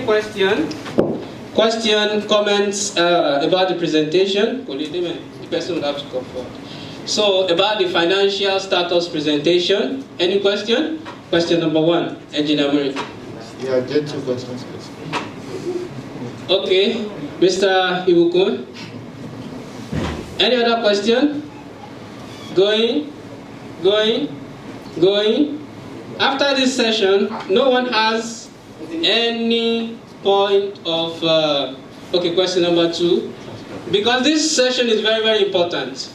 question? Question, comments about the presentation? The person will have to come forward. So, about the financial status presentation, any question? Question number 1, Engineer Murray. Yeah, get 2 questions, please. Okay, Mr. Ibukun. Any other question? Going. After this session, no one has any point of, okay, question number 2. Because this session is very, very important.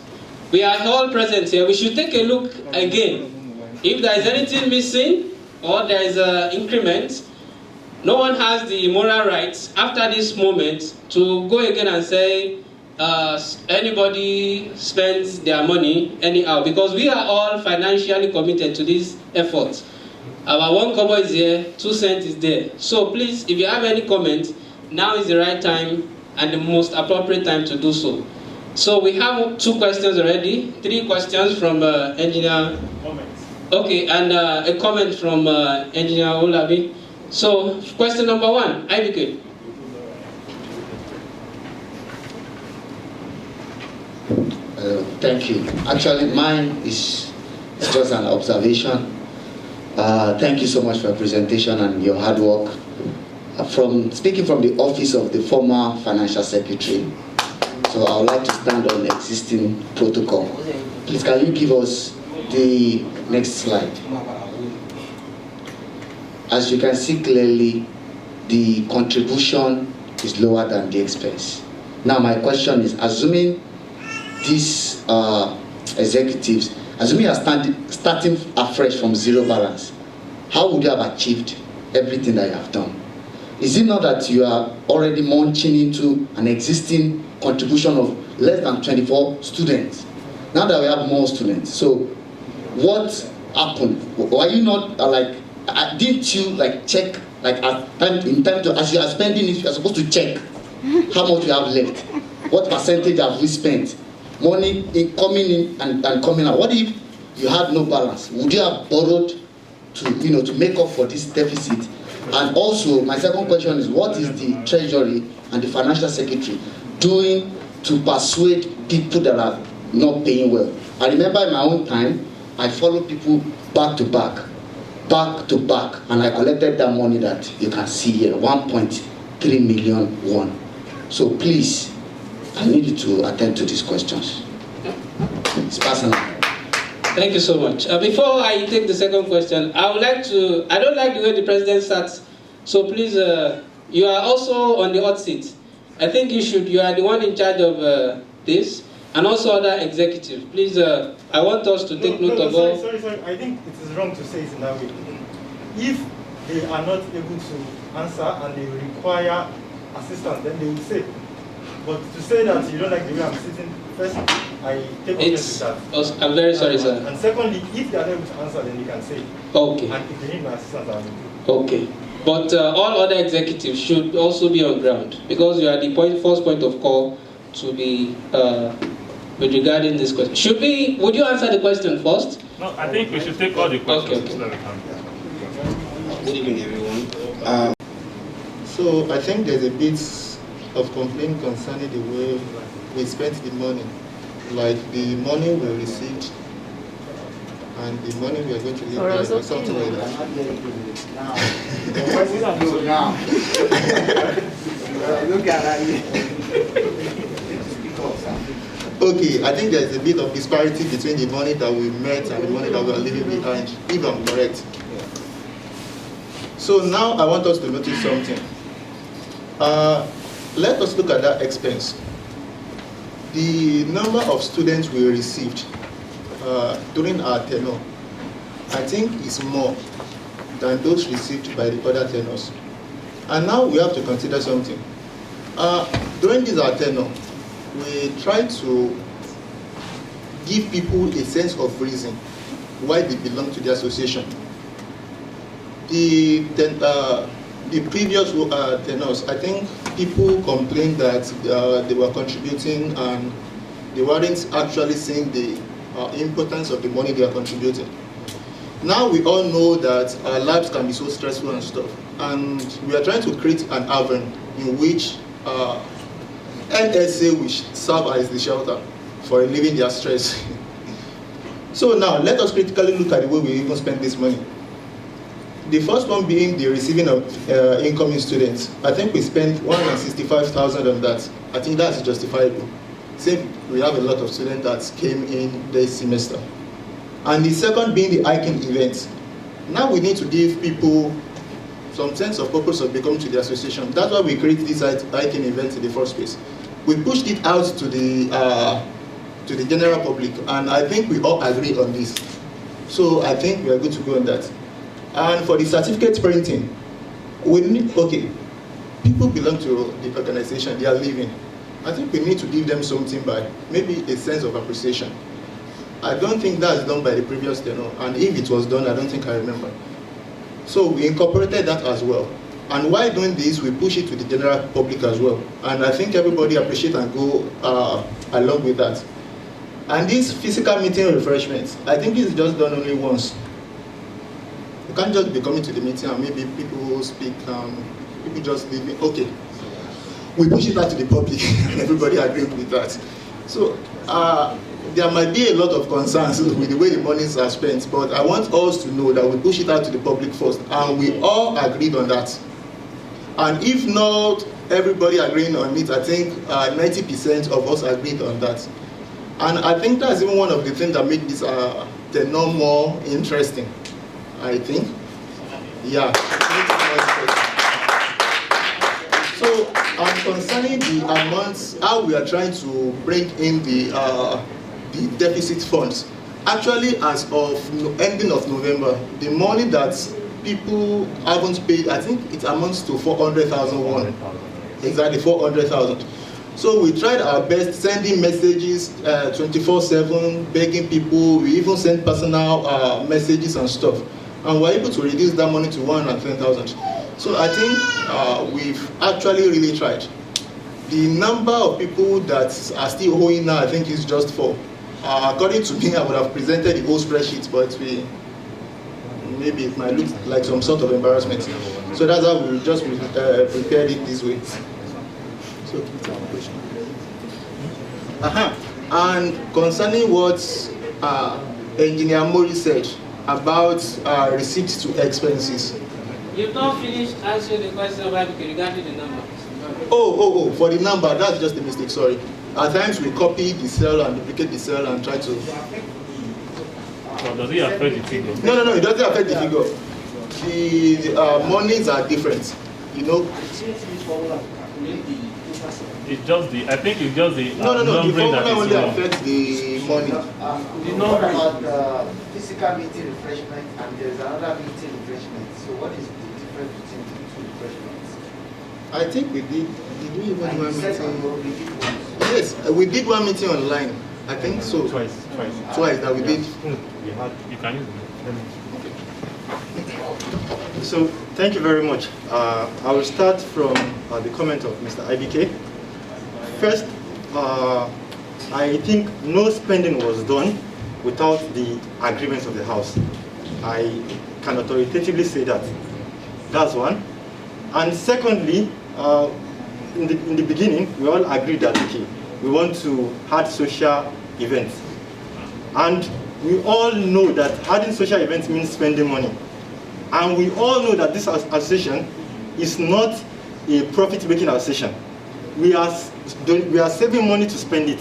We are all present here. We should take a look again. If there is anything missing or there is an increment, no one has the moral rights after this moment to go again and say anybody spends their money anyhow, because we are all financially committed to this effort. Our 1 kobo is here, 2 cents is there. So please, if you have any comment, now is the right time and the most appropriate time to do so. So we have 2 questions already, 3 questions from Engineer. Okay, and a comment from Engineer Olabi. So, question number 1, IBK. Thank you. Actually, mine is just an observation. Thank you so much for your presentation and your hard work. Speaking from the office of the former financial secretary, so I would like to stand on existing protocol. Please, can you give us the next slide? As you can see clearly, the contribution is lower than the expense. Now my question is, assuming these executives, assuming you are starting afresh from 0 balance, how would you have achieved everything that you have done? Is it not that you are already munching into an existing contribution of less than 24 students? Now that we have more students, so what happened? Were you not didn't you check in time to, as you are spending it, you are supposed to check how much you have left, what percentage have we spent, money coming in and coming out. What if you had no balance? Would you have borrowed to make up for this deficit? And also my second question is, what is the Treasury and the Financial Secretary doing to persuade people that are not paying well? I remember in my own time, I followed people back to back, and I collected that money that you can see here, 1.3 million won. So please, I need you to attend to these questions. It's personal. Thank you so much. Before I take the second question, I don't like the way the president starts, so please, you are also on the hot seat. I think you are the one in charge of this, and also other executives. Please, I want us to take note of all. Sorry. I think it is wrong to say it in that way. If they are not able to answer and they require assistance, then they will say. But to say that you don't like the way I'm sitting, first, I take offense with that. I'm very sorry, sir. And secondly, if they are not able to answer, then you can say. Okay. And if they need my assistance, I will do. Okay. But all other executives should also be on ground, because you are the first point of call to be with regarding this question. Would you answer the question first? No, I think we should take all the questions. Okay. Good evening, everyone. So I think there's a bit of complaint concerning the way we spent the money, like the money we received and the money we are going to leave or something like that. Okay, I think there's a bit of disparity between the money that we met and the money that we are leaving behind, if I'm correct. So now I want us to notice something. Let us look at that expense. The number of students we received during our tenure, I think is more than those received by the other tenures. And now we have to consider something. During this our tenure, we try to give people a sense of reason why they belong to the association. The previous tenures, I think people complained that they were contributing and they weren't actually seeing the importance of the money they are contributing. Now we all know that our lives can be so stressful and stuff. and we are trying to create an avenue in which NSA will serve as the shelter for relieving their stress. So now, let us critically look at the way we even spend this money. The first one being the receiving of incoming students. I think we spent 165,000 on that. I think that's justifiable. Since we have a lot of students that came in this semester. And the second being the hiking events. Now we need to give people some sense of purpose of becoming to the association. That's why we created this hiking event in the first place. We pushed it out to the general public, and I think we all agree on this. So I think we are good to go on that. And for the certificate printing, we need, okay, people belong to the organization, they are living. I think we need to give them something by maybe a sense of appreciation. I don't think that's done by the previous tenor, and if it was done, I don't think I remember. So we incorporated that as well. And while doing this, we push it to the general public as well. And I think everybody appreciate and go along with that. And this physical meeting refreshments, I think it's just done only once. You can't just be coming to the meeting and maybe people speak, people just leave it. Okay, we push it out to the public, and everybody agreed with that. So there might be a lot of concerns with the way the monies are spent, but I want us to know that we push it out to the public first, and we all agreed on that. And if not everybody agreeing on it, I think 90% of us agreed on that. And I think that's even one of the things that make this tenor more interesting, I think. Yeah. So, concerning the amounts, how we are trying to bring in the deficit funds, actually as of ending of November, the money that people haven't paid, I think it amounts to 400,000 won. Exactly, 400,000. So we tried our best sending messages 24/7, begging people. We even sent personal messages and stuff. And we're able to reduce that money to 110,000. So I think we've actually really tried. The number of people that are still owing now, I think is just 4. According to me, I would have presented the whole spreadsheet, but maybe it might look like some sort of embarrassment. So that's how we just prepared it this way. So, and concerning what Engineer Mori said about receipts to expenses. You've not finished answering the question regarding the number. Oh, for the number, that's just a mistake, sorry. At times we copy the cell and duplicate the cell and try to... So does it affect the figure? No, it doesn't affect the figure. The monies are different, you know. It's just the, I think it's just the No, the formula only wrong. affects the money. The number about physical meeting refreshment and there's another meeting refreshment. So what is the difference between the two refreshments? I think we did we even do one meeting? Yes, we did one meeting online. I think so. Twice That we did. You can use it. So, thank you very much. I will start from the comment of Mr. IBK. First, I think no spending was done without the agreement of the House. I can authoritatively say that. That's one. And secondly, in the beginning, we all agreed that, okay, we want to have social events. And we all know that having social events means spending money. And we all know that this association is not a profit-making association. We are saving money to spend it.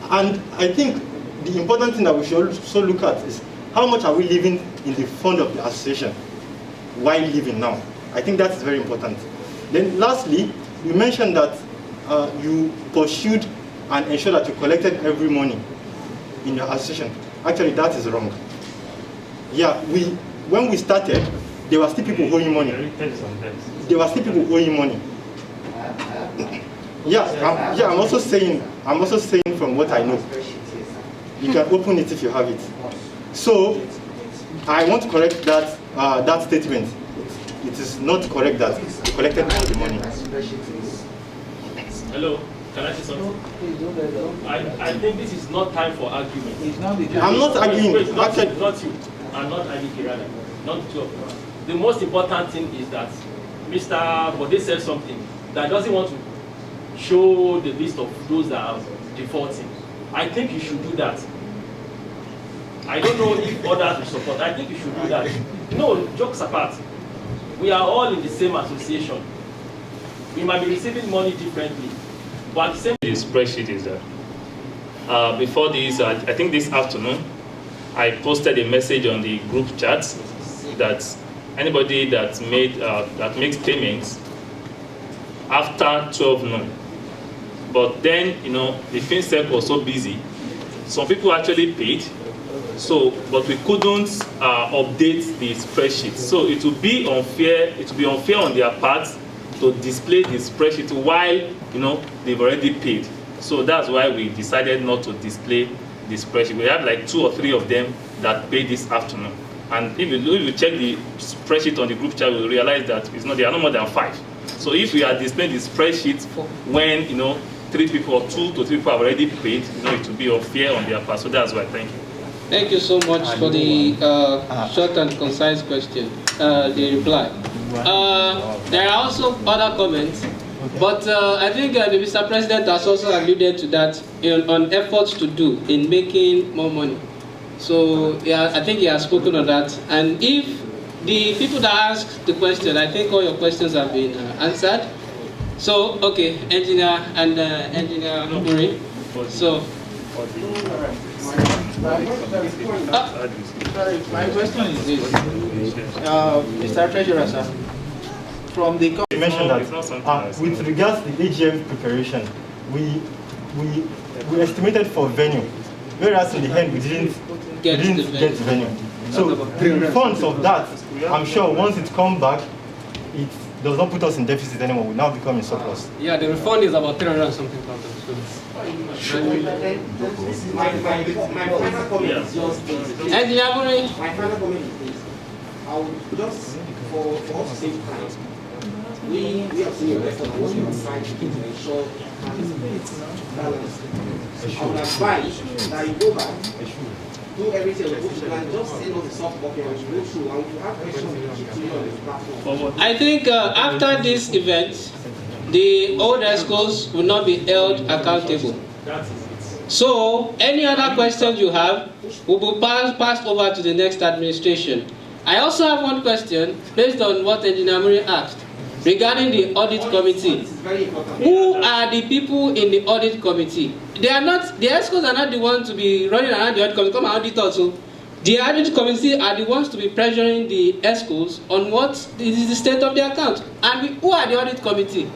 And I think the important thing that we should also look at is how much are we leaving in the fund of the association while living now. I think that is very important. Then lastly, you mentioned that you pursued and ensured that you collected every money in your association. Actually, that is wrong. Yeah, when we started, there were still people owing money. There were still people owing money. I'm also saying from what I know. You can open it if you have it. So I want to correct that that statement. It is not correct that you collected all the money. Hello, can I say something? I think this is not time for argument. I'm not arguing. Wait, not you. I'm not IDK rather. Not the two of you. the most important thing is that Mr. Bode said something that doesn't want to show the list of those that are defaulting. I think you should do that. I don't know if others will support. I think you should do that. No, jokes apart. We are all in the same association. We might be receiving money differently, but at the same. The spreadsheet is that before this, I think this afternoon, I posted a message on the group chat that anybody that makes payments after 12 noon. But then, you know, the FinSec was so busy. Some people actually paid, but we couldn't update the spreadsheet. So it would be unfair. It would be unfair on their part to display the spreadsheet while, you know, they've already paid. So that's why we decided not to display the spreadsheet. We have like 2 or 3 of them that paid this afternoon. And if you check the spreadsheet on the group chat, we'll realize that there are no more than 5. So if we are displaying the spreadsheet when, you know, 3 people or 2 to 3 people have already paid, you know, it will be unfair on their part. So that's why. Thank you. Thank you so much for the short and concise question, the reply. There are also other comments, but I think the Mr. President has also alluded to that on efforts to do in making more money. So yeah, I think he has spoken on that. And if the people that asked the question, I think all your questions have been answered. So, okay, Engineer and Engineer Muri. So, my question is this, Mr. Treasurer, sir. From the you mentioned that with regards to the AGM preparation, we estimated for venue, whereas in the end we didn't get the venue. So the refunds of that, I'm sure once it comes back, it does not put us in deficit anymore. We now become in surplus. Yeah, the refund is about 300 something thousand. My final comment is just this. Engineer Muri. My final comment is this. I would just, for us to save time, we have seen your effort and what you are trying to do to ensure balance. I would advise that you go back, do everything on the book and just send us a soft copy and we go through and we have questions to keep to you on the platform. I think after this event, the old ESCOs will not be held accountable. So any other questions you have will be passed over to the next administration. I also have one question based on what Engineer Muri asked regarding the audit committee. Who are the people in the audit committee? They are not, the ESCOs are not the ones to be running around the audit committee. Come and audit also. The audit committee are the ones to be pressuring the ESCOs on what is the state of the account. And who are the audit committee?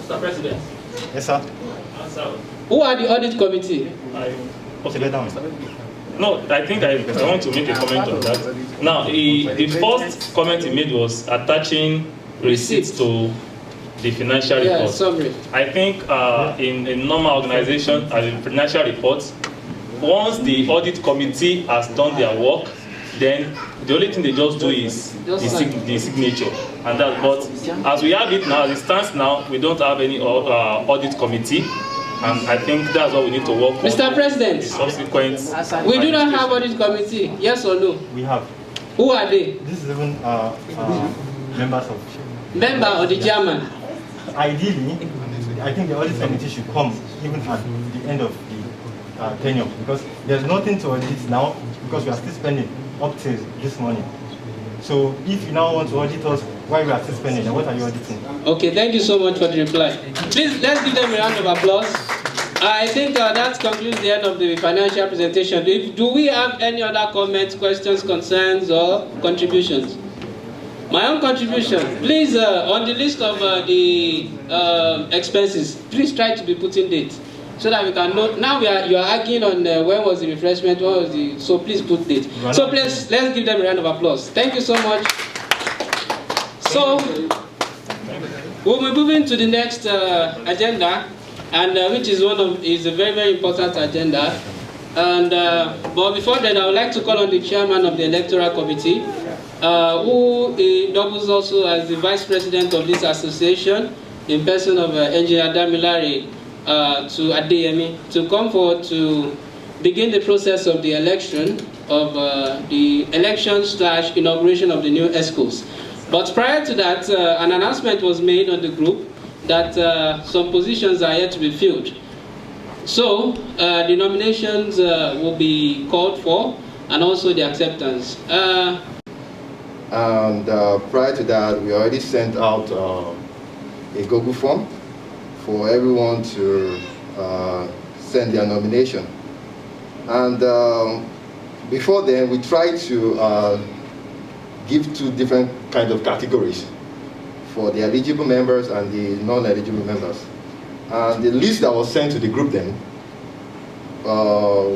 Mr. President. Yes, sir. Answer. Who are the audit committee? No, I think I want to make a comment on that. Now, the first comment he made was attaching receipts to the financial report. Summary. I think in a normal organization, as in financial reports, once the audit committee has done their work, then the only thing they just do is the signature. And that, but as we have it now, as it stands now, we don't have any audit committee. And I think that's what we need to work on. Mr. President, subsequent. We do not have audit committee, yes or no? We have. Who are they? This is even members of. Member or the chairman? Ideally, I think the audit committee should come even at the end of the tenure, because there's nothing to audit now because we are still spending up till this morning. So if you now want to audit us while we are still spending, then what are you auditing? Okay, thank you so much for the reply. Please, let's give them a round of applause. I think that concludes the end of the financial presentation. Do we have any other comments, questions, concerns, or contributions? My own contribution, please, on the list of the expenses, please try to be putting date so that we can know. Now you are arguing on when was the refreshment, when was the, so please put date. So please, let's give them a round of applause. Thank you so much. So we'll be moving to the next agenda, and which is a very, very important agenda. And but before that, I would like to call on the chairman of the electoral committee, who doubles also as the vice president of this association, in person of Engineer Damilare to Adeyemi, to come forward to begin the process of the election of the election/inauguration of the new ESCOs. But prior to that, an announcement was made on the group that some positions are yet to be filled. So the nominations will be called for, and also the acceptance. And prior to that, we already sent out a Google form for everyone to send their nomination. And before then, we tried to give two different kinds of categories for the eligible members and the non-eligible members. And the list that was sent to the group then,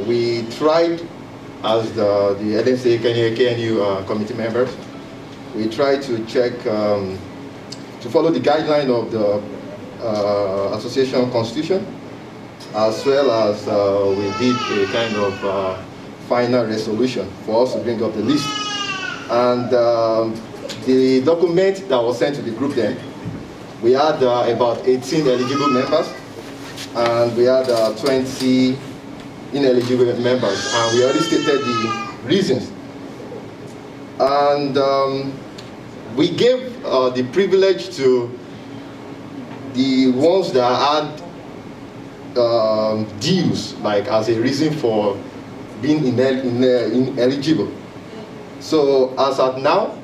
we tried as the NSA-KNU committee members, we tried to check, to follow the guideline of the association constitution, as well as we did a kind of final resolution for us to bring up the list. And the document that was sent to the group then, we had about 18 eligible members, and we had 20 ineligible members, and we already stated the reasons. And we gave the privilege to the ones that had dues, like as a reason for being ineligible. So as at now,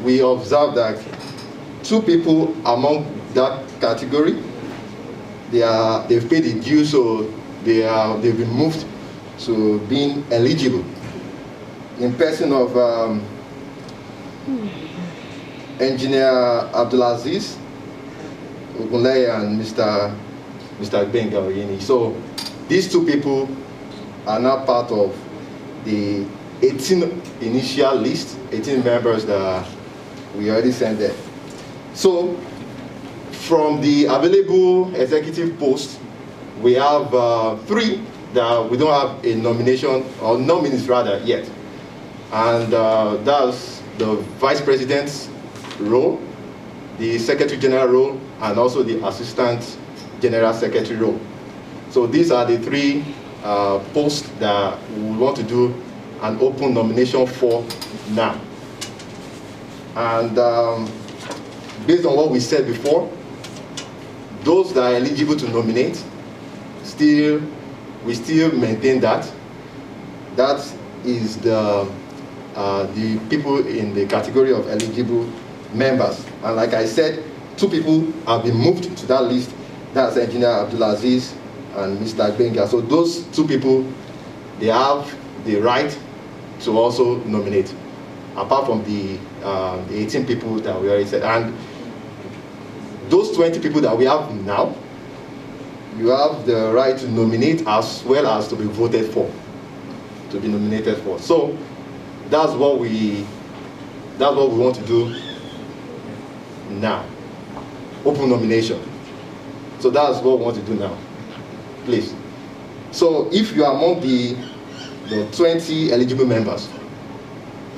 we observe that 2 people among that category, they've paid the due, so they've been moved to being eligible. In person of Engineer Abdulaziz Ogunleye and Mr. Benga. So these 2 people are now part of the 18 initial list, 18 members that we already sent there. So from the available executive posts, we have 3 that we don't have a nomination, or nominees rather, yet. And that's the Vice President's role, the Secretary General role, and also the Assistant General Secretary role. So these are the 3 posts that we want to do an open nomination for now. And based on what we said before, those that are eligible to nominate, we still maintain that. That is the people in the category of eligible members. And like I said, 2 people have been moved to that list. That's Engineer Abdulaziz and Mr. Benga. So those 2 people, they have the right to also nominate, apart from the 18 people that we already said. And those 20 people that we have now, you have the right to nominate as well as to be voted for, to be nominated for. So that's what we want to do now. Open nomination. So that's what we want to do now. Please. So if you are among the 20 eligible members,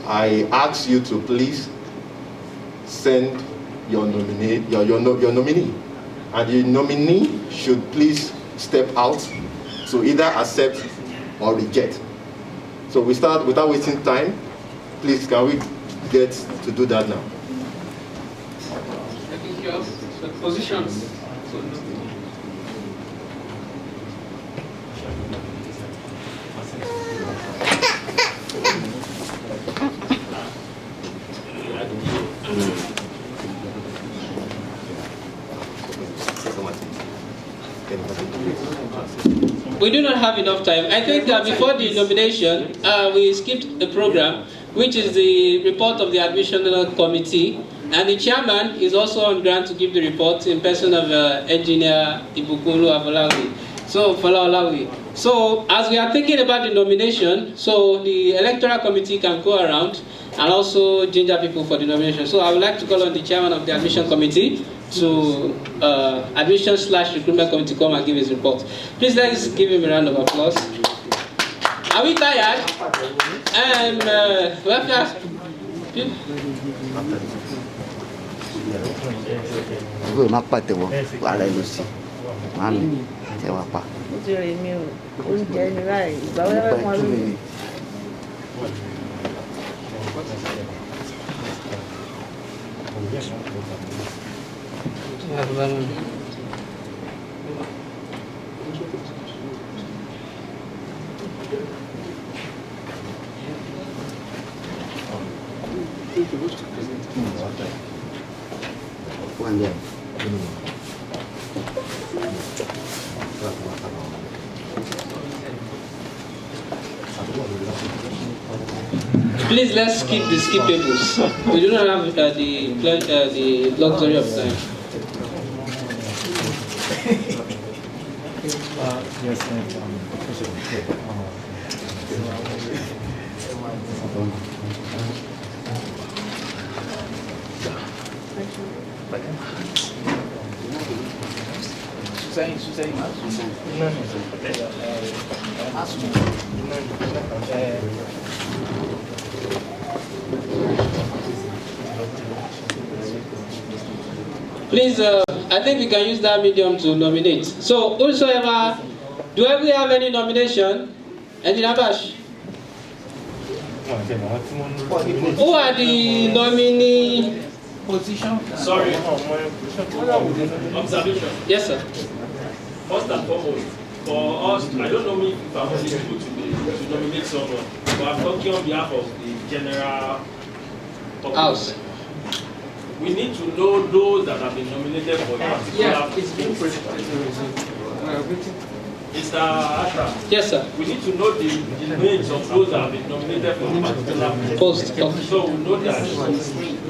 I ask you to please send your nominee, your nominee. And the nominee should please step out to either accept or reject. So we start without wasting time. Please, can we get to do that now? I think you have positions. We do not have enough time. I think before the nomination, we skipped a program, which is the report of the admissional committee, and the chairman is also on ground to give the report in person of Engineer Ibukulu Afolawi. So as we are thinking about the nomination, so the electoral committee can go around and also ginger people for the nomination. So I would like to call on the chairman of the admission committee to admission/recruitment committee come and give his report. Please let's give him a round of applause. Are we tired? And Please, let's skip the skippables. We do not have the luxury of time. Please, I think we can use that medium to nominate. So, whosoever, do we have any nomination? Any Nabash? Who are the nominee? Position. Sorry. Observation. Yes, sir. First and foremost, for us, I don't know if I'm eligible to nominate someone, but I'm talking on behalf of the general public. House. We need to know those that have been nominated for the particular. It's been presented. Mr. Ashraf. Yes, sir. We need to know the names of those that have been nominated for the particular Post. So we know that.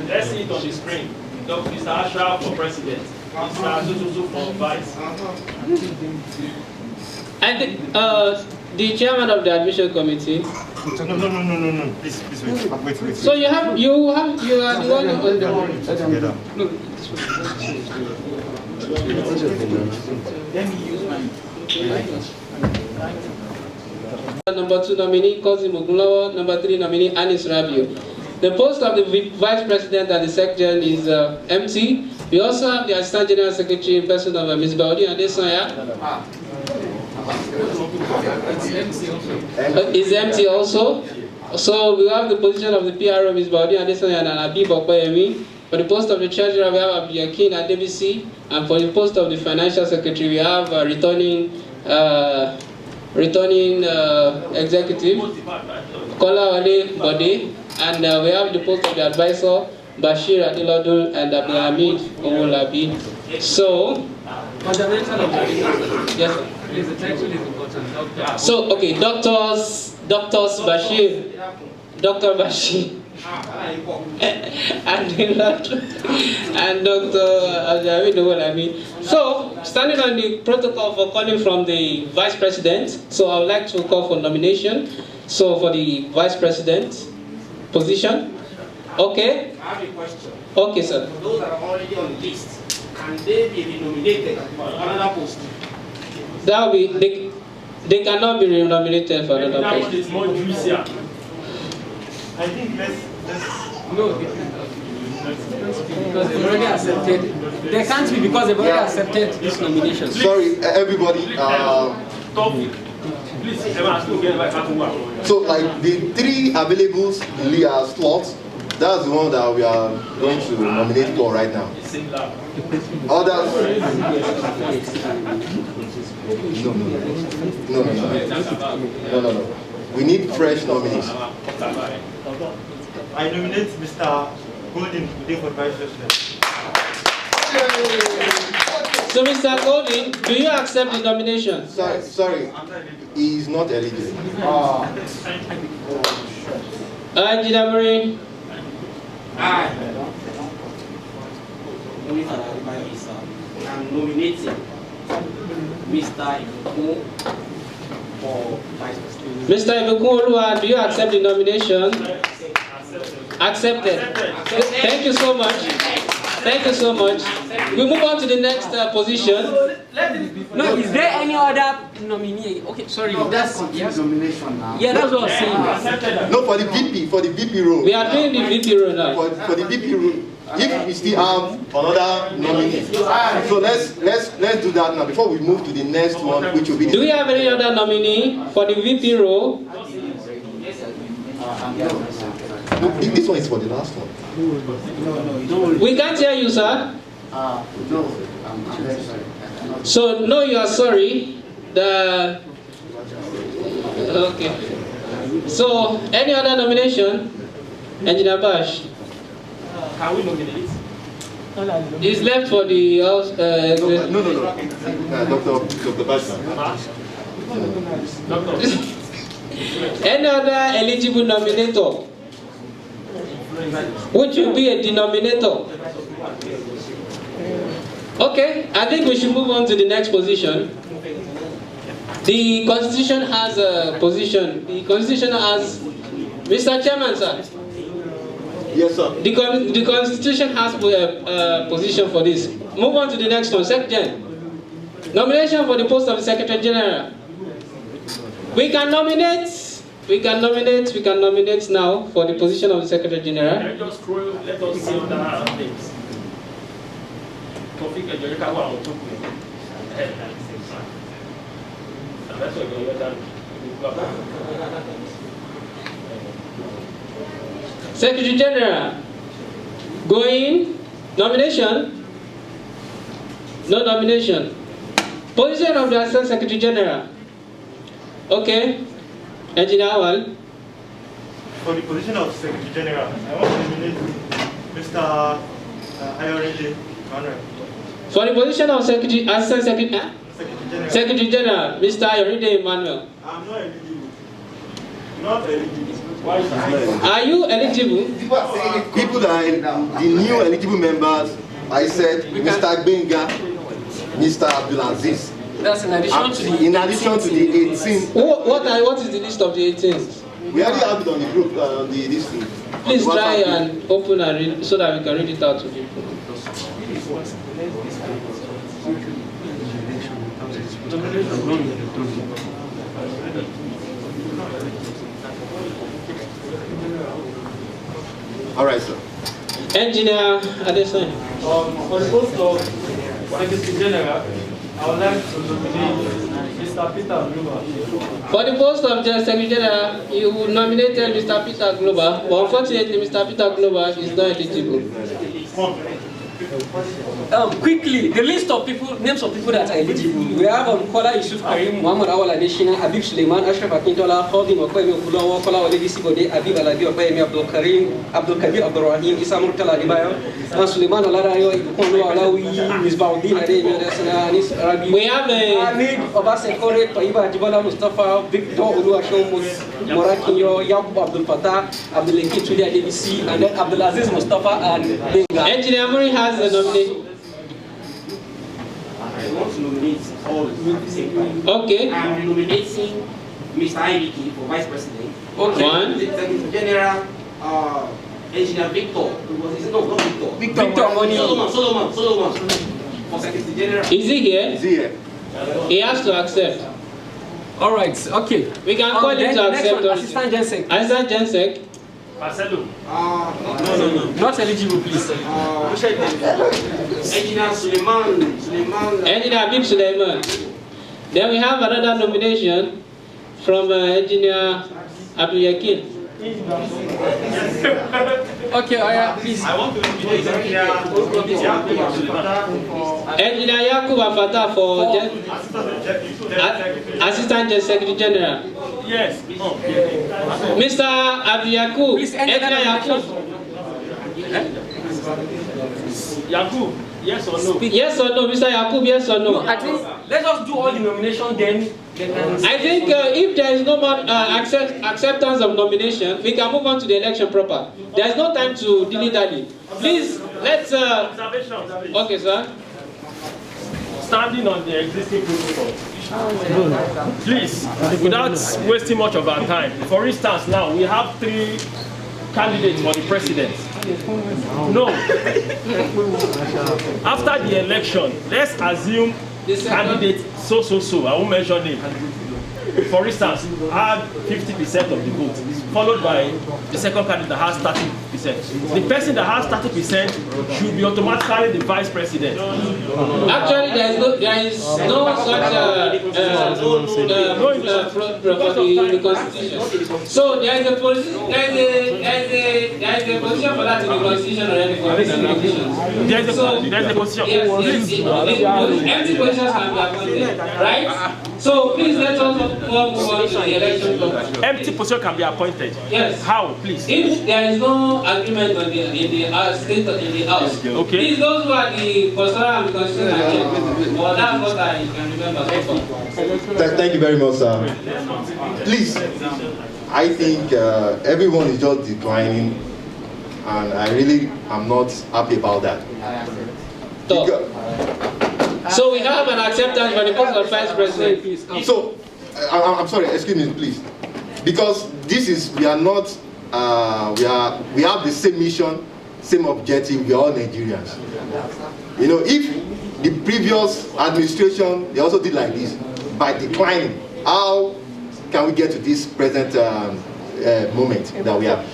Let's see it on the screen. Mr. Ashraf for president. Mr. Tututu for vice. And the chairman of the admission committee. No. Please wait. So you are the one. No. Let me use mine. Number 2 nominee, Kozim Ogunlawo. Number 3 nominee, Anis Rabiu. The post of the vice president and the secretary is empty. We also have the assistant general secretary in person of Ms. Baudi and Desanya. Is empty also. So we have the position of the PRO, Ms. Baudi and Desanya, and Abib Okoyemi. For the post of the treasurer, we have Abdiakin and DBC. And for the post of the financial secretary, we have returning executive, Kolawale Bode. And we have the post of the advisor, Bashir Adilodun and Abdulhamid Owolabi. So, fundamental of yes, sir. Please, the title is important. So, okay, doctors Bashir, Dr. Bashir, and Dr. Abdulhamid Owolabi. So, standing on the protocol for calling from the vice president, so I would like to call for nomination. So, for the vice president position. Okay. I have a question. Okay, sir. For those that are already on the list, can they be renominated for another post? That will be they cannot be renominated for another That one post. is more juicier. I think let's No, because they've already accepted. They can't be because they've already accepted this nomination. Sorry, everybody. Please, Emma, still get back to work. So, like the 3 available slots, that's the one that we are going to nominate for right now. Others. No. We need fresh nominees. I nominate Mr. Golden today for vice president. So, Mr. Golden, do you accept the nomination? Sorry, he is not eligible. Engineer Marine. I'm nominating Mr. Ibuku for vice president. Mr. Ibuku, do you accept the nomination? Accepted. Thank you so much. Thank you so much. We move on to the next position. No, is there any other nominee? Okay, sorry. That's nomination now. Yeah, that's what I'm saying. No, for the VP role. We are doing the VP role now. For the VP role, if we still have another nominee, so let's do that now before we move to the next one, which will be. Do we have any other nominee for the VP role? This one is for the last one. No, We can't hear you, sir. No, I'm very sorry. So, no, you are sorry. Okay. So, any other nomination? Engineer Bash. Can we nominate? It's left for the house. No. Dr. Basha. Any other eligible nominator? Which will be a denominator? Okay, I think we should move on to the next position. The Constitution has a position. The Constitution has, Mr. Chairman, sir. Yes, sir. The Constitution has a position for this. Move on to the next one, Secretary. Nomination for the post of Secretary General. We can nominate now for the position of the Secretary General. Let us see other names. Secretary General, going, nomination? No nomination. Position of the Assistant Secretary General. Okay, Engineer Awal. For the position of Secretary General, I want to nominate Mr. Ayorinde Manuel. For the position of Assistant Secretary General, Mr. Ayorinde Emmanuel. I'm not eligible. Not eligible. Are you eligible? People that are the new eligible members, I said Mr. Benga, Mr. Abdulaziz. That's in addition to the... In addition to the 18. What is the list of the 18? We already have it on the group, this thing. Please try and open and read so that we can read it out to people. All right, sir. Engineer Adeson. For the post of Secretary General, I would like to nominate Mr. Peter Global. For the post of Secretary General, you nominated Mr. Peter Global, but unfortunately, Mr. Peter Global is not eligible. Quickly, the list of people, names of people that are eligible. We have Kola Yusuf Karim, Muhammad Awal Adeshina, Habib Suleiman, Ashraf Akintola, Khalid Okwemi Okulawa, Kola Waledi Sibode, Habib Aladi Okwemi, Abdul Karim, Abdul Kabir Abdul Rahim, Issa Murtala Adibayo, Suleiman Oladayo, Ibukondo Alawi, Ms. Baudin Ademi Odesana, Anis Rabi. We have Hamid Obasekore, Taiba Ajibala Mustafa, Victor Oluwashon Morakinyo, Yakub Abdul Fattah, Abdul Lekit Tuli Adebisi, and then Abdulaziz Mustafa and Benga. Engineer Muri has the nomination. I want to nominate all at the same time. Okay. I'm nominating Mr. IBK for Vice President. Okay. One. Secretary General, Engineer Victor. No, not Victor. Victor Moni. Solomon. For Secretary General. Is he here? Is he here? He has to accept. All right. Okay. We can call him to accept. Assistant Gensec. Assistant Gensec. Marcelo. No. Not eligible, please. Engineer Suleiman. Engineer Habib Suleiman. Then we have another nomination from Engineer Abdul Yakin. Okay, please. I want to nominate Engineer Yakub Afata for Assistant Secretary General. Yes. Mr. Abdul Yakub. Engineer Yakub. Yakub, yes or no? Yes or no, Mr. Yakub, yes or no? No, I think let's just do all the nomination then. I think if there is no more acceptance of nomination, we can move on to the election proper. There is no time to dilly-dally. Please, let's... Observation. Okay, sir. Standing on the existing protocol. Please, without wasting much of our time. For instance, now we have 3 candidates for the president. No. After the election, let's assume candidate so. I won't mention name. For instance, had 50% of the vote. followed by the second candidate that has 30%. The person that has 30% should be automatically the vice president. Actually, there is no such in the constitution. So there is a position for that in the constitution already for missing positions. There's a position. Yes, empty positions can be appointed, right? So please let us move on to the election program. Empty position can be appointed. Yes. How, please? If there is no agreement on in the state in the house, okay. Please, those who are the constitutional and the constitutional check. Well, that's what I can remember so far. Thank you very much, sir. Please, I think everyone is just declining, and I really am not happy about that. So we have an acceptance for the post of vice president. So, I'm sorry, excuse me, please. Because this is, we are not, we have the same mission, same objective, we are all Nigerians. You know, if the previous administration, they also did like this, by declining, how can we get to this present moment that we have?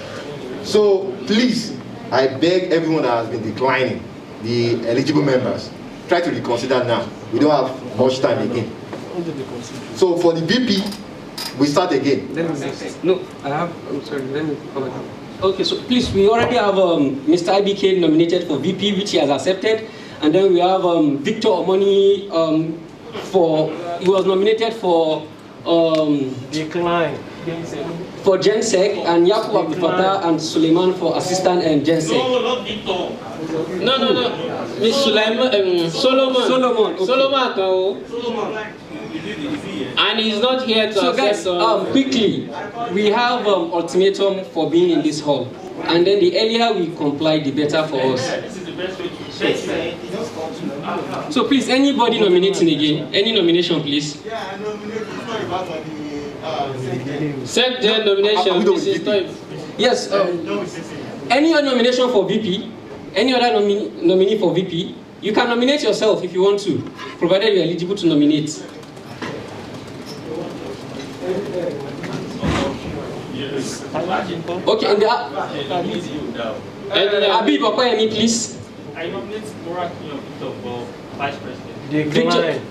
So, please, I beg everyone that has been declining, the eligible members, try to reconsider now. We don't have much time again. So for the VP, we start again. No, I have, I'm sorry, let me comment. Okay, so please, we already have Mr. IBK nominated for VP, which he has accepted. And then we have Victor Omoni he was nominated for decline. For GenSec, and Yakub Abdul Fattah and Suleiman for assistant and GenSec. No, not Victor. No. Miss Solomon. Okay. Solomon. And he's not here to so guys, quickly, we have ultimatum for being in this hall. And then the earlier we comply, the better for us. So please, anybody nominating again? Any nomination, please? Yeah, I nominate Second nomination, Mrs. Toib. Yes, any other nomination for VP, any other nominee for VP, you can nominate yourself if you want to, provided you are eligible to nominate. Okay, and Habib Okoyemi, please. I nominate Victor for vice president. Decline.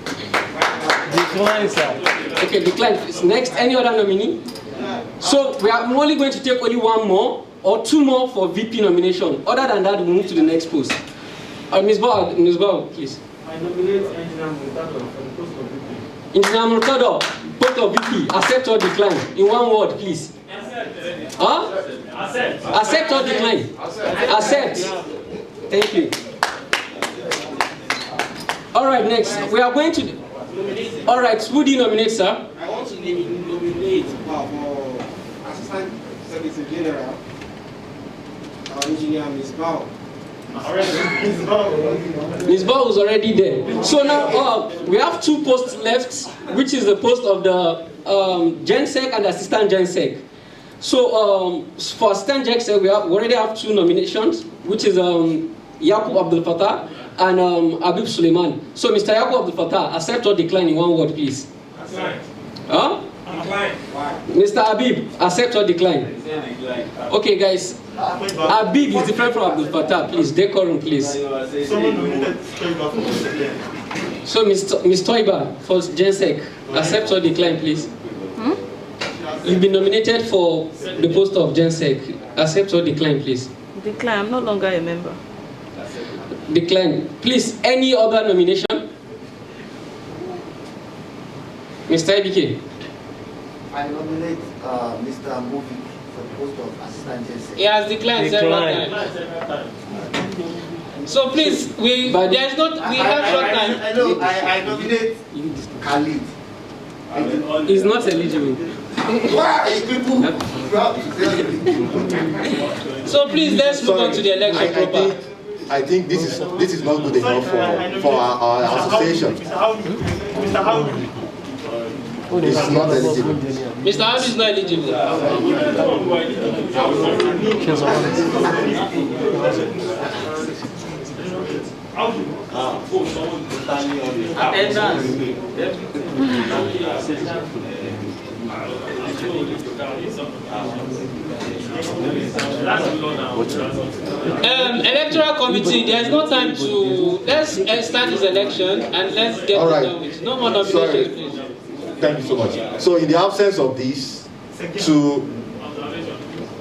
Decline, sir. Okay, decline. Next, any other nominee? So we are only going to take only one more or two more for VP nomination. Other than that, we move to the next post. Ms. Bao, please. I nominate Engineer Murtado for the post of VP. Engineer Murtado, post of VP. Accept or decline? In one word, please. Huh? Accept or decline? Accept. Thank you. All right, next. We are going to... All right, who do you nominate, sir? I want to nominate for Assistant Secretary General, our engineer, Ms. Bao. Ms. Bao is already there. So now we have two posts left, which is the post of the GenSec and Assistant GenSec. So for Assistant GenSec, we already have two nominations, which is Yakub Abdul Fattah and Habib Suleiman. So Mr. Yakub Abdul Fattah, accept or decline in one word, please. Decline. Huh? Decline. Mr. Habib, accept or decline? Okay, guys. Habib is different from Abdul Fattah. Please, decorum, please. Someone nominated Toiba for second. So Ms. Toiba for GenSec, accept or decline, please? You've been nominated for the post of GenSec. Accept or decline, please? Decline. I'm no longer a member. Decline. Please, any other nomination? Mr. IBK. I nominate Mr. Movik for the post of assistant GenSec. He has declined several times. So please, we have short time. I nominate Khalid. He's not eligible. Why people? So please, let's move on to the election proper. I think this is not good enough for our association. Mr. Howdy. It's not eligible. Mr. Howdy is not eligible. Electoral committee, there is no time to, let's start this election and let's get it done with. No more nominations, please. Thank you so much. So in the absence of this, to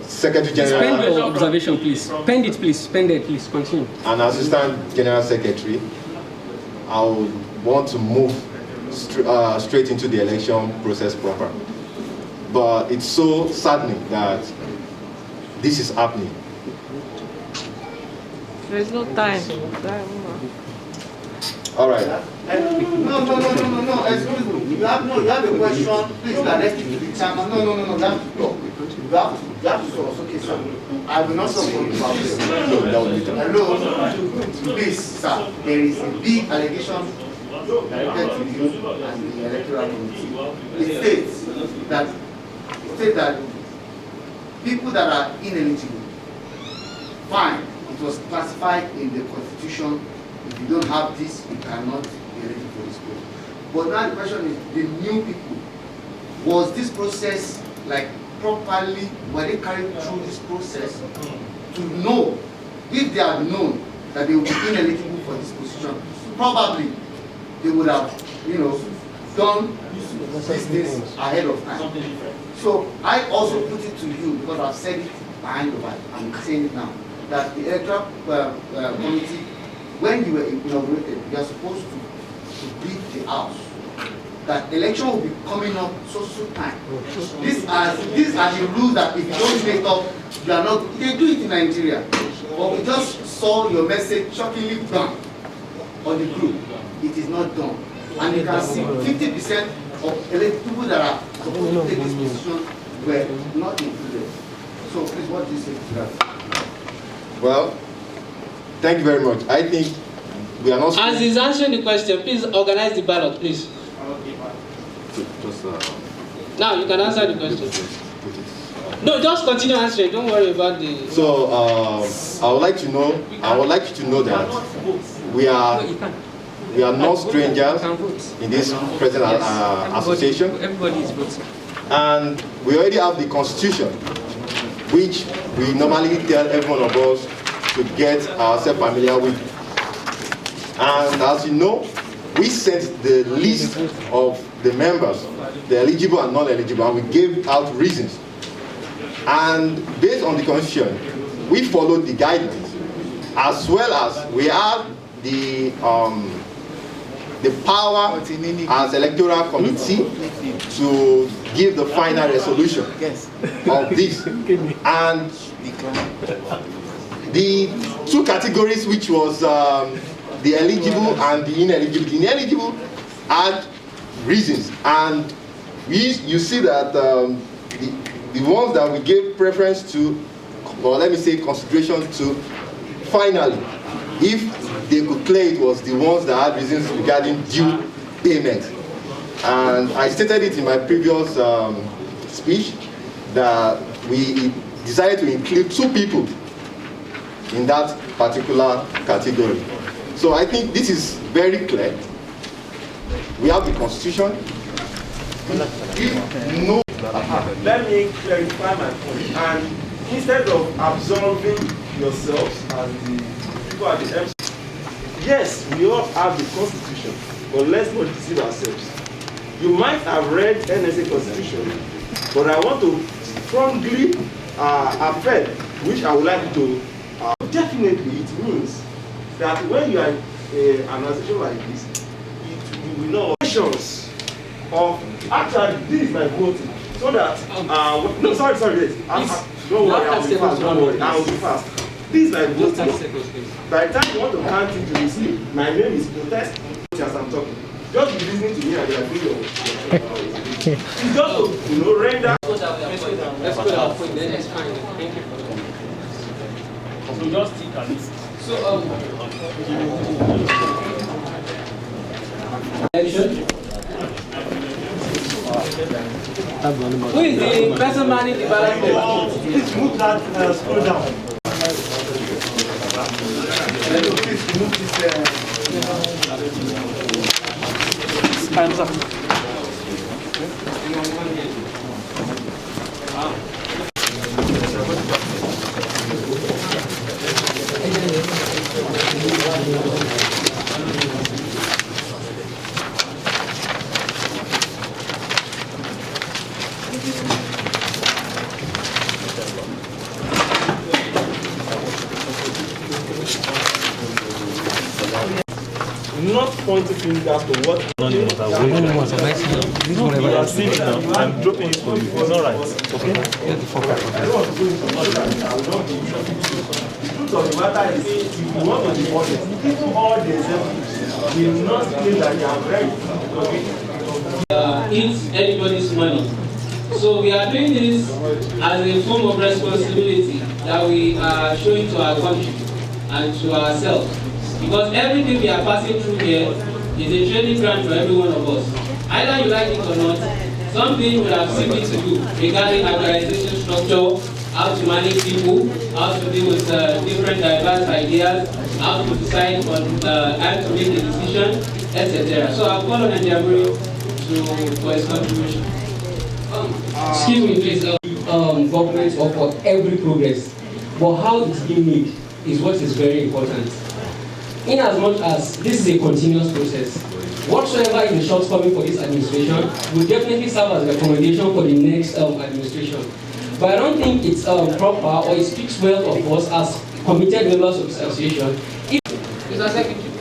Secretary General... Pend your observation, please. Pend it, please. Pend it, please. Continue. And Assistant General Secretary, I would want to move straight into the election process proper. But it's so saddening that this is happening. There is no time. All right. No, excuse me. You have a question, please direct it to the chairman. No, you have to talk. You have to solve. Okay, sir. I will not solve for you. Hello. Please, sir. There is a big allegation directed to you and the electoral committee. It states that people that are ineligible, fine. It was classified in the constitution. If you don't have this, you cannot be eligible for this post. But now the question is, the new people, was this process like properly, were they carried through this process to know, if they had known that they would be ineligible for this position, probably they would have, done these things ahead of time. So I also put it to you, because I've said it behind the back, I'm saying it now, that the electoral committee, when you were inaugurated, you are supposed to beat the house. That election will be coming up so time. These are the rules that if you don't make up, you are not. They do it in Nigeria. But we just saw your message shockingly done on the group. It is not done. And you can see 50% of people that are supposed to take this position were not included. So please, what do you say to that? Well, thank you very much. I think we are not... As he's answering the question, please organize the ballot, please. Now you can answer the question. No, just continue answering. Don't worry about the... So, I would like you to know that we are not strangers in this present association. Everybody is voting. And we already have the constitution, which we normally tell every one of us to get ourselves familiar with. And as you know, we sent the list of the members, the eligible and non-eligible, and we gave out reasons. And based on the constitution, we followed the guidelines, as well as we have the power as electoral committee to give the final resolution of this. And the two categories, which was the eligible and the ineligible. The ineligible had reasons, and you see that the ones that we gave preference to, or let me say consideration to, finally, if they could clear it, was the ones that had reasons regarding due payment. And I stated it in my previous speech that we decided to include 2 people in that particular category. So I think this is very clear. We have the constitution. Let me clarify my point. And instead of absolving yourselves and the people at the MC, yes, we all have the constitution, but let's not deceive ourselves. You might have read NSA Constitution, but I want to strongly affirm, which I would like to. Definitely, it means that when you are an organization like this, you will know options of actually this is my voting, so that no, sorry, don't worry, I will be fast. Don't worry, I will be fast. This is my voting. By the time you want to count into this, my name is protest as I'm talking. Just be listening to me and I feel it's just to render. Let's put our point, then it's fine. Thank you for that. So just take a list. So, who is the person manning the ballot box? Please move that, scroll down. Please move this. time's up. pointing fingers to what. You are seeing it now. I'm dropping it for you. It's not right. Okay? The truth of the matter is, if you want to deport it, even all the executives will not claim that they are ready. It's anybody's money. So we are doing this as a form of responsibility that we are showing to our country and to ourselves. Because everything we are passing through here is a training ground for every one of us. Either you like it or not, something we have seen it to do regarding organization structure, how to manage people, how to deal with different diverse ideas, how to decide on how to make a decision, etc. So I'll call on Njamuri for his contribution. Excuse me, please. Government or for every progress, but how it's being made is what is very important. In as much as this is a continuous process, whatsoever is the shortcoming for this administration will definitely serve as a recommendation for the next administration. But I don't think it's proper or it speaks well of us as committed members of the association. Mr. Secretary.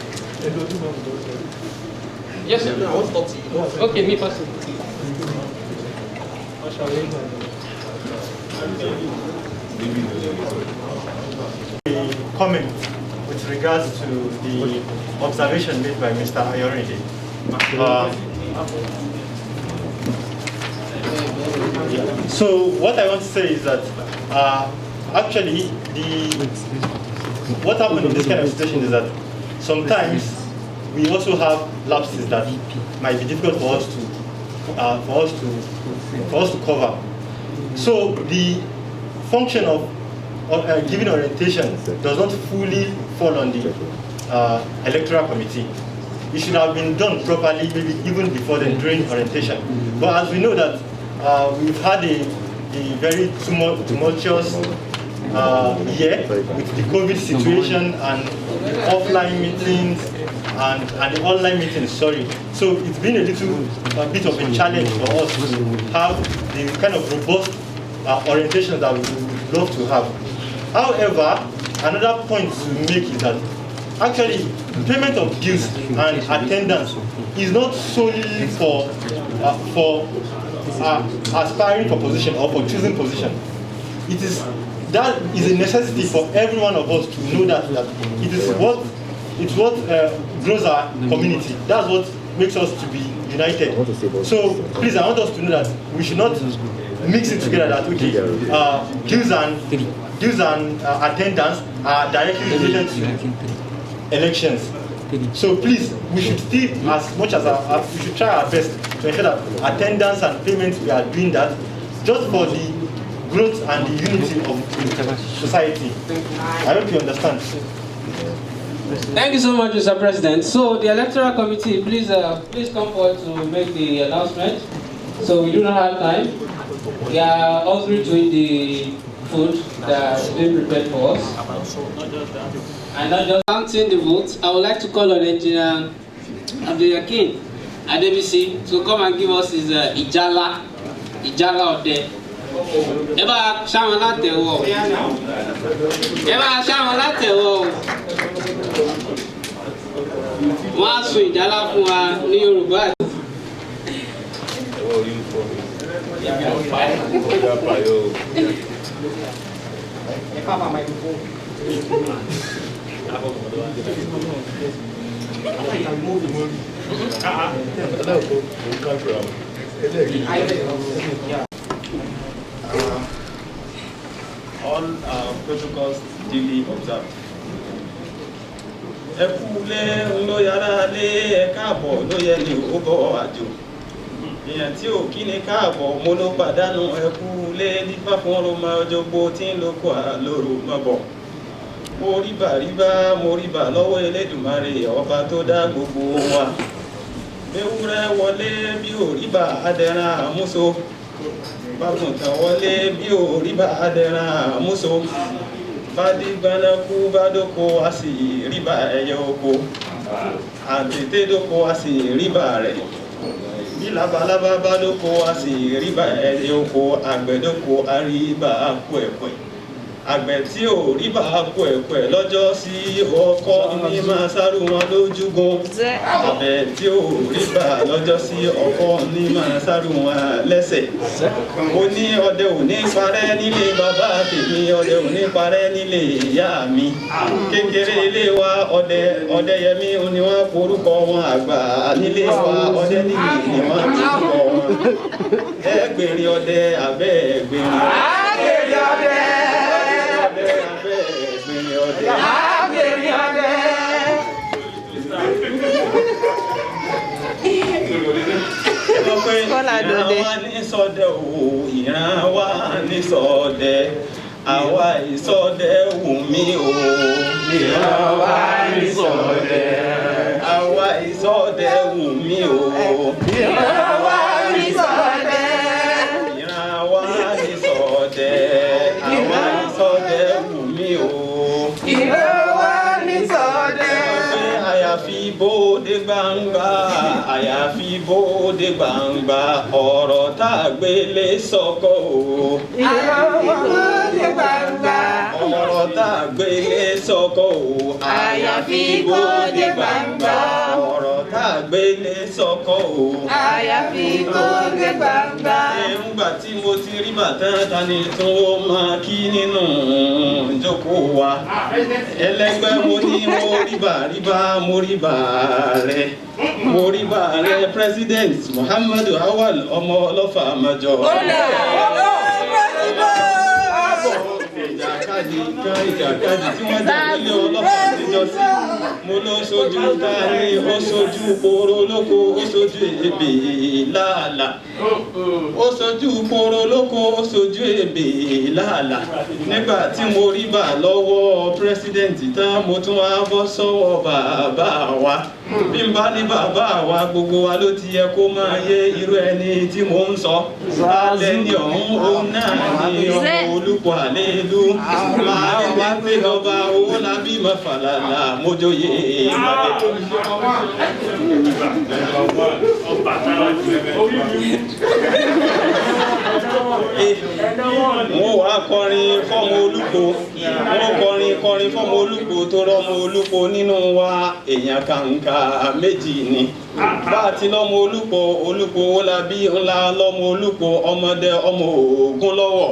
Yes, sir. Okay, me first. Comment with regards to the observation made by Mr. Ayorinde. So what I want to say is that actually what happened in this kind of situation is that sometimes we also have lapses that might be difficult for us to cover. So the function of giving orientation does not fully fall on the electoral committee. It should have been done properly, maybe even before then, during orientation. But as we know that we've had a very tumultuous year with the COVID situation and offline meetings and the online meetings, sorry. So it's been a bit of a challenge for us to have the kind of robust orientation that we would love to have. However, another point to make is that actually payment of dues and attendance is not solely for aspiring for position or for choosing position. That is a necessity for every one of us to know that it is what grows our community. That's what makes us to be united. So please, I want us to know that we should not mix it together. That okay, dues and attendance are directly related to elections. So please, we should still, as much as we should try our best to ensure that attendance and payments, we are doing that just for the growth and the unity of society. I hope you understand. Thank you so much, Mr. President. So the electoral committee, please come forward to make the announcement. So we do not have time. We are all through to eat the food that has been prepared for us. And not just counting the votes, I would like to call on Engineer Abdul-Yakin Adebisi to come and give us his Ijala of the Eba Shaman Latewo. Eba Shaman Latewo. Wọ́n á sun ìjálá fún wa ní Yorùbá. All protocols duly observed. Ẹkúlé ló yára lé ẹ̀káàbọ̀ ló yẹ ní òbọ̀ àjò. Èèyàn tí ò kí ni káàbọ̀ mo ló pàdánù ẹkúlé nípa fún ọlọ́mọ ọjọ́gbó tí ń lóko àlórò mọ́bọ̀. Mo ríbà lọ́wọ́ Elédùmarè ọba tó dá gbogbo wa. Ewúrẹ́ wọlé bí ò ríbà adẹran àmúso. Bágùntàn wọlé bí ò ríbà adẹran àmúso. Bádígbánákú bá dóko a sì ríbà ẹyẹ oko. Àtètè dóko a sì ríbà rẹ̀. Bí labalábá bá dóko a sì ríbà ẹyẹ oko. Àgbẹ̀ dóko a ríbà kú ẹ̀kọ́. àgbẹ̀ tí ò rí bá pẹ̀pẹ̀ lọ́jọ́ sí ọkọ ní máa sáré wọn lójúgun àgbẹ̀ tí ò rí bá lọ́jọ́ sí ọkọ ní máa sáré wọn lẹ́sẹ̀. Mo ní ọdẹ ò ní parẹ́ nílé bàbá tèmi, ọdẹ ò ní parẹ́ nílé ìyá mi. Kékeré ilé wa Ọdẹ́yẹmí ni wọ́n porúkọ wọn, àgbà nílé wa Ọdẹ́níyì ni wọ́n porúkọ wọn. Ẹgbẹ̀rin ọdẹ abẹ́ ẹgbẹ̀rin ọdẹ. Ìran wa ní ṣọdẹ o, ìran wa ní ṣọdẹ, àwa ìṣọdẹ wù mí o. Ìran wa ní ṣọdẹ, àwa ìṣọdẹ wù mí o. Ìran wa ní ṣọdẹ, ìran wa ní ṣọdẹ, àwa ìṣọdẹ wù mí o. Ìran wa ní ṣọdẹ. Àyàfi bóde gbangba, àyàfi bóde gbangba, ọ̀rọ̀ tá a gbélé sọ́kọ̀ o. Àyàfi bóde gbangba, ọ̀rọ̀ tá a gbélé sọ́kọ̀ o. Àyàfi bóde gbangba, ọ̀rọ̀ tá a gbélé sọ́kọ̀ o. Àyàfi bóde gbangba. Nígbà tí mo ti rí bàtà tani tó máa kí nínú ìjókòó wa. Ẹlẹgbẹ́ mo ní mo rí bàríbà, mo rí bàrẹ̀, mo rí bàrẹ̀ President Muhammadu Awal ọmọ ọlọ́fà àmàjọ. Ìjàkadì tí wọ́n jà nílé ọlọ́fà níjọ́ sí. Mo ló sojú tani, ó sojú poro lóko, ó sojú ebè láàlà. Ó sojú poro lóko, ó sojú ebè láàlà. Nígbà tí mo rí bà lọ́wọ́ President tán, mo tún wá bọ́ sọ́wọ́ bàbá wa. Bí n bá ní bàbá wa, gbogbo wa ló ti yẹ kó máa yé irú ẹni tí mò ń sọ. Alẹ́ ni ọ̀hún òun náà ni ọmọ Olúkọ Àlélu. Máa ní wá pé lọ́ba owó lábí mọ́ fàlàlà mójóyè ìbàdàn. Wọ́n wá kọrin fọ́mọ Olúkọ, wọ́n kọrin fọ́mọ Olúkọ tó rọ́mọ Olúkọ nínú wa èèyàn kàǹkà méjì ni. Bá a ti lọ́mọ Olúkọ, Olúkọ owó lábí ńlá lọ́mọ Olúkọ, ọmọdé ọmọ Ògún lọ́wọ́.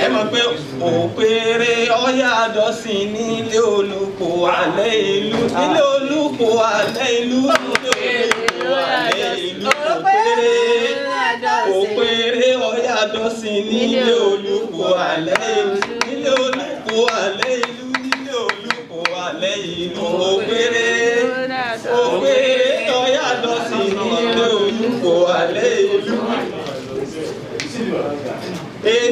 Ẹ mọ̀ pé òpèrè ọ̀yà àdọ́sìn nílé Olúkọ alẹ́ ìlú, nílé Olúkọ alẹ́ ìlú, nílé Olúkọ alẹ́ ìlú. Òpèrè ọ̀yà àdọ́sìn nílé Olúkọ alẹ́ ìlú, nílé Olúkọ alẹ́ ìlú, nílé Olúkọ alẹ́ ìlú. Òpèrè ọ̀yà àdọ́sìn nílé Olúkọ alẹ́ ìlú.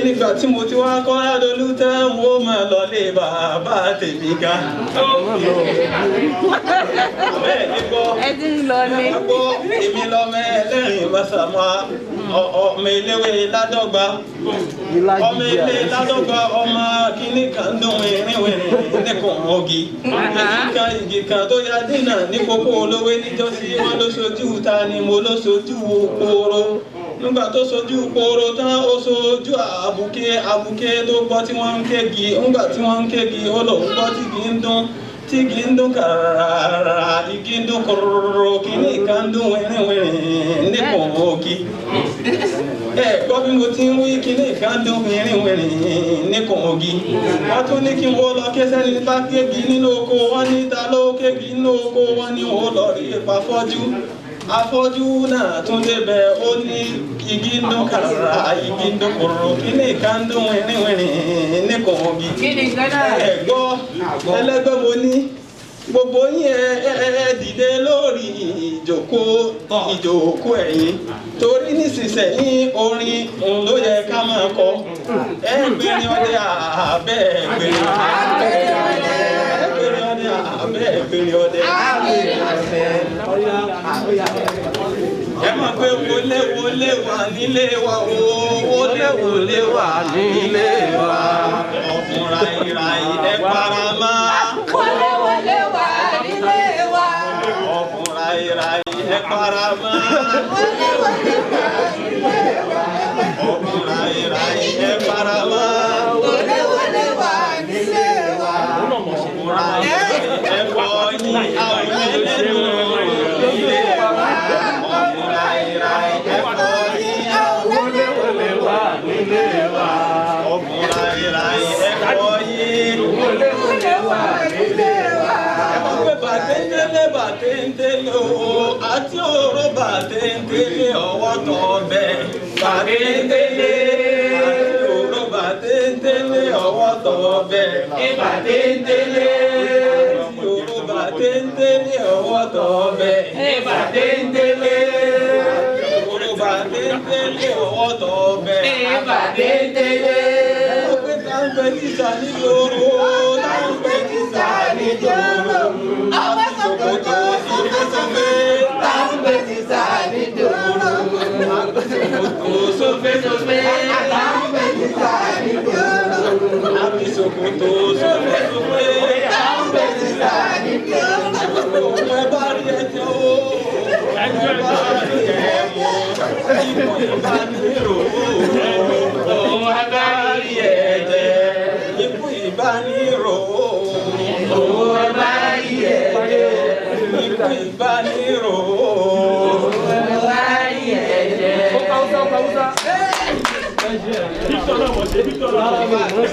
Nígbà tí mo ti wá kọ́ ládolú tán, mo máa lọ lé bàbá tèmi ká. Bẹ́ẹ̀ ni gbọ́, èmi lọ́mọ ẹlẹ́rìn Màsàmá, ọmọ eléwé Ládọ́gba. Ọmọ ilé Ládọ́gba, ọmọ kìíní kan dùn ìrìnwìnrin nìkan ọ̀gì. Igi kan tó ya dínà ní kókó olówé níjọ́sí, wọ́n ló ṣojú ta ni mo ló ṣojú Poro. Nígbà tó sojú Poro tán, ó sojú àbùké tó gbọ́ tí wọ́n ń kégi. Nígbà tí wọ́n ń kégi, ó lòun gbọ́ tígi ń dún kàràrà, igi ń dún kòròrò, kìíní kan ń dún wìrìwìrì nípò òkì. Gbọ́ bí mo ti ń wí, kìíní kan dún wìrìwìrì nípò òkì. Wọ́n tún ní kí wọ́n lọ kẹ́sẹ́ ní bá kégi nínú oko, wọ́n ní ta ló kégi nínú oko, wọ́n ní wọ́n lọ rí ipa fọ́jú. Afọ́jú náà tún débẹ̀, ó ní igi ń dún kàrà, igi ń dún kòrò, kíní kan ń dún wìrìwìrì níkan ògì. Ẹ̀gbọ́ ẹlẹ́gbẹ́ mo ní gbogbo yín ẹ dìde lórí ìjókòó ẹ̀yin, torí nísinsìnyí orin ló yẹ ká máa kọ. Ẹgbẹ̀rin ọdẹ àbẹ́ ẹgbẹ̀rin ọdẹ. Ẹ mọ̀ pé wọlé wà nílé wa o, wọlé wà nílé wa. Ọ̀fun ràìràì ẹ para mọ́. Wọlé wà nílé wa. ẹ para mọ́. Ọ̀gbun ráyìnráyìn ẹ para mọ́. Wọlé wà nílé wa. Ọ̀gbun ráyìnráyìn ẹ fọ yín àwọn ẹlẹ́nu nílé wa. Ọ̀gbun ráyìnráyìn ẹ fọ yín àwọn wọlé wà nílé wa. Ọ̀gbun ráyìnráyìn ẹ fọ yín wọlé wà nílé wa. Bàtẹ́ńtẹ́lé o, àti òró bàtẹ́ńtẹ́lé ọwọ́ tọ̀ bẹ́ẹ̀. Bàtẹ́ńtẹ́lé, àti òró bàtẹ́ńtẹ́lé ọwọ́ tọ̀ bẹ́ẹ̀. Bàtẹ́ńtẹ́lé, àti òró bàtẹ́ńtẹ́lé ọwọ́ tọ̀ bẹ́ẹ̀. Bàtẹ́ńtẹ́lé, àti òró bàtẹ́ńtẹ́lé ọwọ́ tọ̀ bẹ́ẹ̀. Bàtẹ́ńtẹ́lé, ọ̀pẹ táǹpẹ̀ títà nílòrò, táǹpẹ̀ títà nílòrò. Àwọn sọ̀kòtò sófésófé, táǹpẹ̀ títà nílòrò. Sọ̀kòtò sófésófé, táǹpẹ̀ títà nílòrò. Àbí sọ̀kòtò sófésófé, táǹpẹ̀ títà nílòrò. Òun ẹ bá rí ẹjọ́ o, ẹjọ́ bá rí ẹ̀mọ́, ìbò ìbánirò o. Òun ẹ bá rí ẹ̀jẹ̀, ìbò ìbánirò o. Òun ẹ bá rí ẹ̀jẹ̀, ìbò ìbánirò o. Òun ẹ bá rí ẹ̀jẹ̀. Victor náà wọ́n ṣe Victor náà wọ́n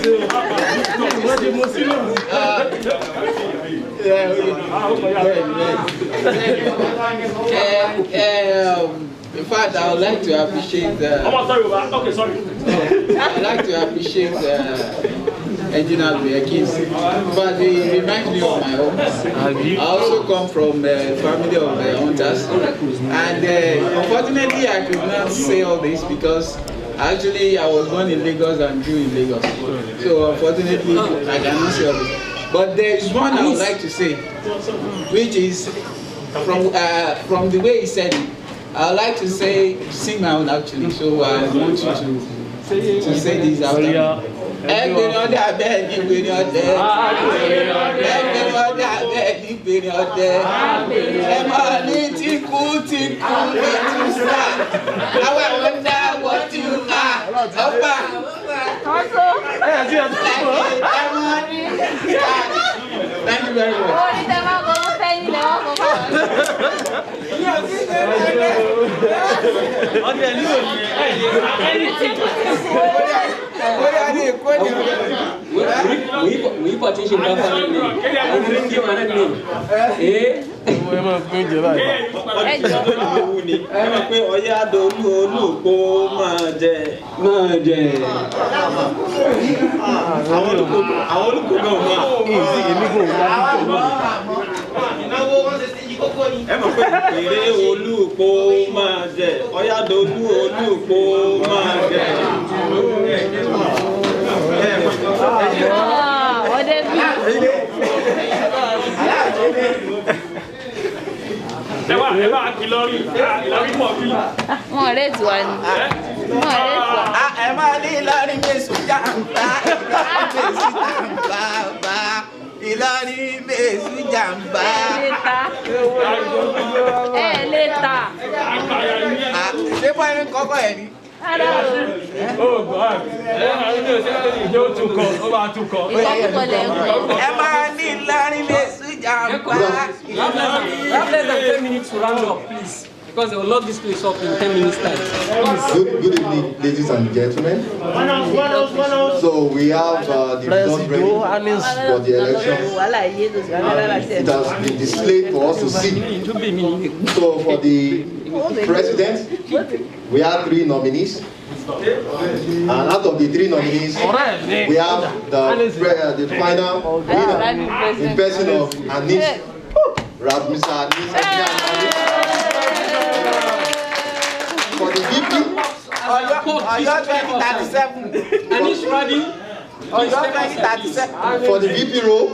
ṣe mo sínú. In fact, I would like to appreciate. Okay, sorry. I'd like to appreciate Engineer Beckis. But it reminds me of my home. I also come from a family of hunters, and unfortunately, I could not say all this because actually I was born in Lagos and grew in Lagos. So unfortunately, I cannot say all this. But there is one I would like to say, which is from the way he said it. I would like to sing my own actually. So I want you to say this after me. Ẹgbẹ̀rún ọdẹ abẹ́ ní gbẹ̀rún ọdẹ. Ẹgbẹ̀rún ọdẹ abẹ́ ní gbẹ̀rún ọdẹ. Ẹ máa ní tìkú ní tùsà. Àwọn ẹ̀wọ̀n dá what you are. Ọba. Ẹ máa ní. Thank you very much. We partition government name. Ẹ mọ̀ pé ọ̀yá dolú olùkó máa jẹ. Àwọn olùkó gan wà. Ẹ mọ̀ pé èrè olùkó máa jẹ. Ọ̀yá dolú olùkó máa jẹ. Ẹ wá Ìlọrin pọ̀ bí. Wọ́n rẹ̀ tù wá ní. Ẹ máa ní Ìlọrin mẹ́sùn jàǹbá. Ìlọrin mẹ́sùn jàǹbá. Ẹ lè ta. Ṣé bọ́ọ̀lù kọ́kọ́ ẹ̀ ni? Ẹ máa ní Ìlọrin mẹ́sùn jàǹbá. You have less than 10 minutes to round up, please. Because they will lock this place up in 10 minutes time. Good evening, ladies and gentlemen. So we have the results ready for the election. It has been displayed for us to see. So for the president, we have 3 nominees. And out of the 3 nominees, we have the final winner in person of Anis, Mr. Anis. For the VP, Ọ̀yọ́ 2037. Anis Radi. Ọ̀yọ́ 2037. For the VP role,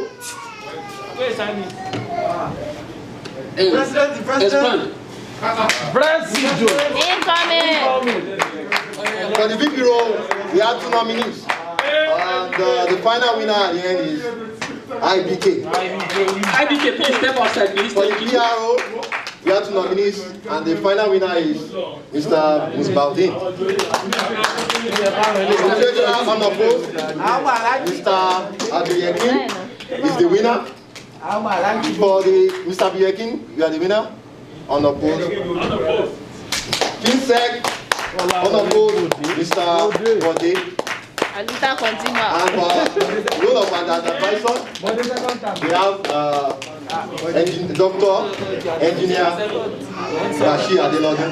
President. Incoming. for the VP role, we have 2 nominees. And the final winner at the end is IBK. IBK, please step outside, please. For the PR role, We have 2 nominees, and the final winner is Mr. Musbaldin. Unopposed, Mr. Abiyekin is the winner. For the Mr. Abiyekin, you are the winner. Unopposed. Kinsek, unopposed, Mr. Bode. And for role of an advisor, we have Dr. Engineer Rashid Adelodun.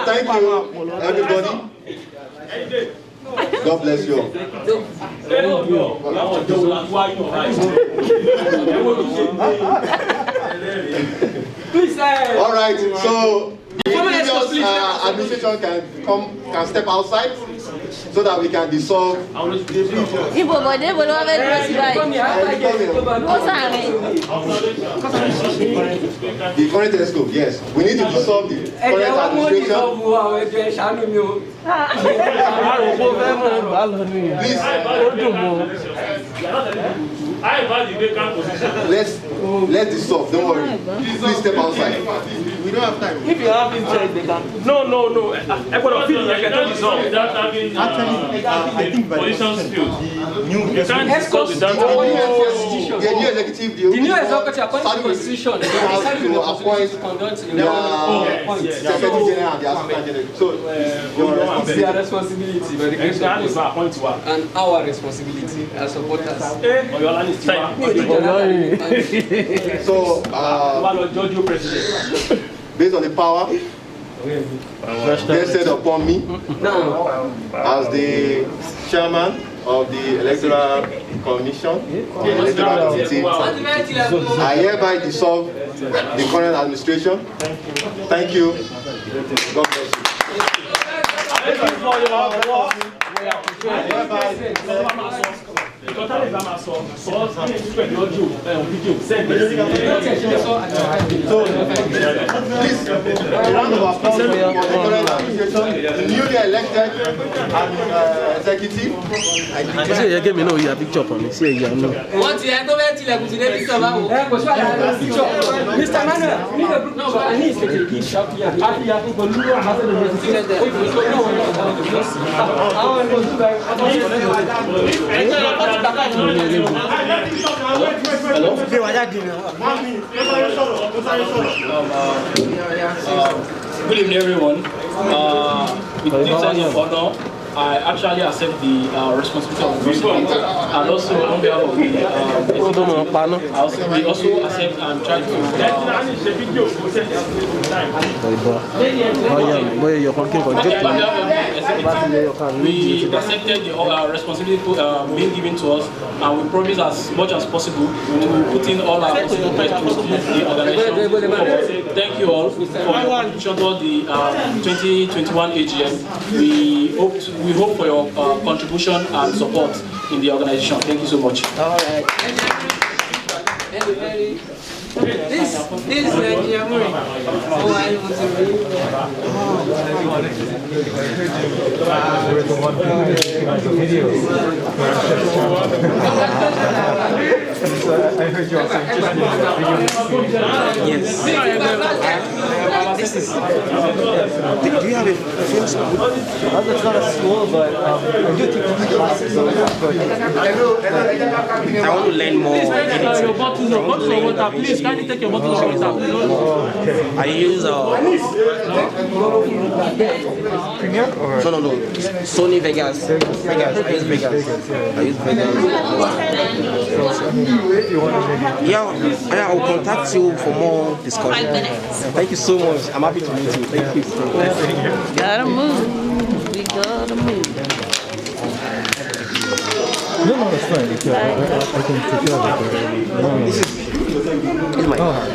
Thank you, everybody. God bless you all. All right, so the previous administration can step outside so that we can dissolve. The current telescope, yes. We need to dissolve the current administration. Please. Let's dissolve, don't worry. Please step outside. We don't have time. If you have interest, they can. No. I can dissolve. Actually, I think by positions field. You can't discuss without the new executive deal. The new executive, according to the constitution, they have to appoint their secretary general and the assistant general. So, it's their responsibility, but the and our responsibility as supporters. So, based on the power vested upon me as the chairman of the electoral commission, the electoral committee, I hereby dissolve the current administration. Thank you. God bless you. So, please, a round of applause for the current administration, the newly elected executive. You gave me no picture for me. See, you know. Mr. Manuel, we need a group now, but I need to take a big shout here. Good evening, everyone. With this sense of honor, I actually accept the responsibility of the president, and also on behalf of the we also accept and try to we accepted the responsibility being given to us, and we promise as much as possible to put in all our possible best to the organization. Thank you all for your contribution to the 2021 AGM. We hope for your contribution and support in the organization. Thank you so much. All right. This is Nigeria Muri. Oh, I want to read. I heard you also interested in yes. This is. Do you have a film school? It's not a school, but I do take classes. So I want to learn more. Please take your bottles of water. Please, can you take your bottles of water? I use Premiere or no. Sony Vegas. I use Vegas. Yeah, I'll contact you for more discussion. 5 minutes. Thank you so much. I'm happy to meet you. Thank you so much. Gotta move. We gotta move. No, that's fine. I can take care of it. No. This is my card.